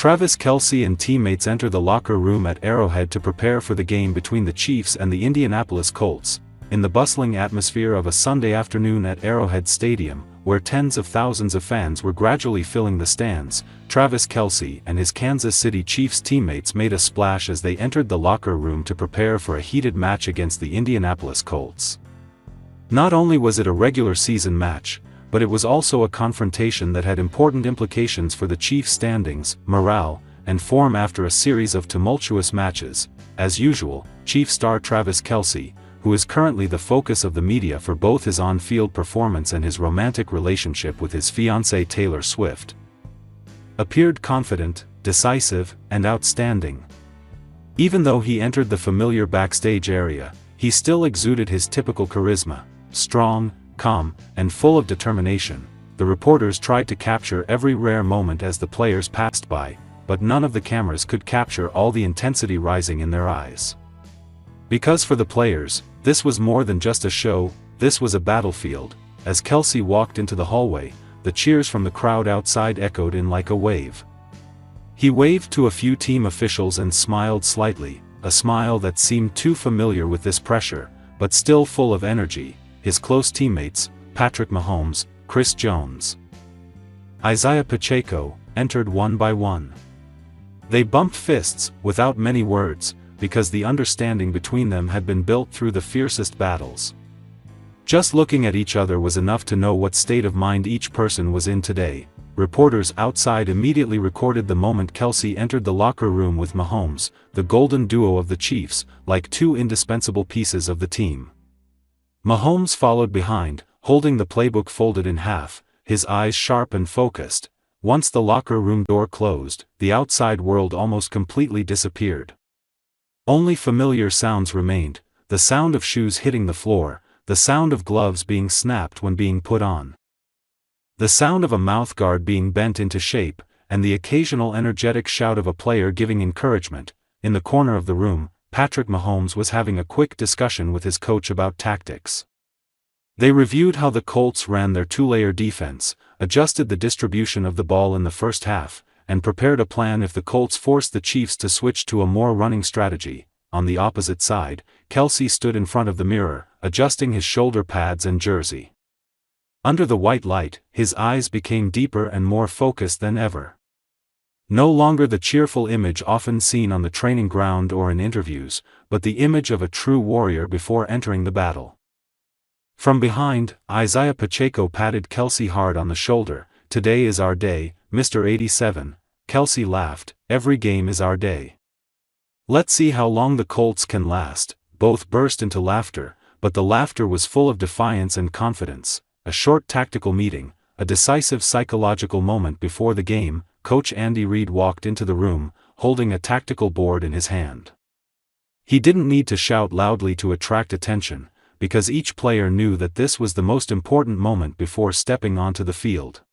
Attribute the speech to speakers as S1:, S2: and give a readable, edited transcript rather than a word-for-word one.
S1: Travis Kelce and teammates enter the locker room at Arrowhead to prepare for the game between the Chiefs and the Indianapolis Colts, in the bustling atmosphere of a Sunday afternoon at Arrowhead Stadium, where tens of thousands of fans were gradually filling the stands. Travis Kelce and his Kansas City Chiefs teammates made a splash as they entered the locker room to prepare for a heated match against the Indianapolis Colts. Not only was it a regular season match, but it was also a confrontation that had important implications for the Chiefs' standings, morale, and form after a series of tumultuous matches. As usual, Chiefs star Travis Kelce, who is currently the focus of the media for both his on-field performance and his romantic relationship with his fiancée Taylor Swift, appeared confident, decisive, and outstanding. Even though he entered the familiar backstage area, he still exuded his typical charisma, strong, calm, and full of determination. The reporters tried to capture every rare moment as the players passed by, but none of the cameras could capture all the intensity rising in their eyes. Because for the players, this was more than just a show, this was a battlefield. As Kelce walked into the hallway, the cheers from the crowd outside echoed in like a wave. He waved to a few team officials and smiled slightly, a smile that seemed too familiar with this pressure, but still full of energy. His close teammates, Patrick Mahomes, Chris Jones, Isaiah Pacheco, entered one by one. They bumped fists, without many words, because the understanding between them had been built through the fiercest battles. Just looking at each other was enough to know what state of mind each person was in today. Reporters outside immediately recorded the moment Kelce entered the locker room with Mahomes, the golden duo of the Chiefs, like two indispensable pieces of the team. Mahomes followed behind, holding the playbook folded in half, his eyes sharp and focused. Once the locker room door closed, the outside world almost completely disappeared. Only familiar sounds remained, the sound of shoes hitting the floor, the sound of gloves being snapped when being put on, the sound of a mouthguard being bent into shape, and the occasional energetic shout of a player giving encouragement. In the corner of the room, Patrick Mahomes was having a quick discussion with his coach about tactics. They reviewed how the Colts ran their two-layer defense, adjusted the distribution of the ball in the first half, and prepared a plan if the Colts forced the Chiefs to switch to a more running strategy. On the opposite side, Kelce stood in front of the mirror, adjusting his shoulder pads and jersey. Under the white light, his eyes became deeper and more focused than ever. No longer the cheerful image often seen on the training ground or in interviews, but the image of a true warrior before entering the battle. From behind, Isaiah Pacheco patted Kelce hard on the shoulder. "Today is our day, Mr. 87, Kelce laughed. "Every game is our day. Let's see how long the Colts can last." Both burst into laughter, but the laughter was full of defiance and confidence. A short tactical meeting, a decisive psychological moment before the game. Coach Andy Reid walked into the room, holding a tactical board in his hand. He didn't need to shout loudly to attract attention, because each player knew that this was the most important moment before stepping onto the field.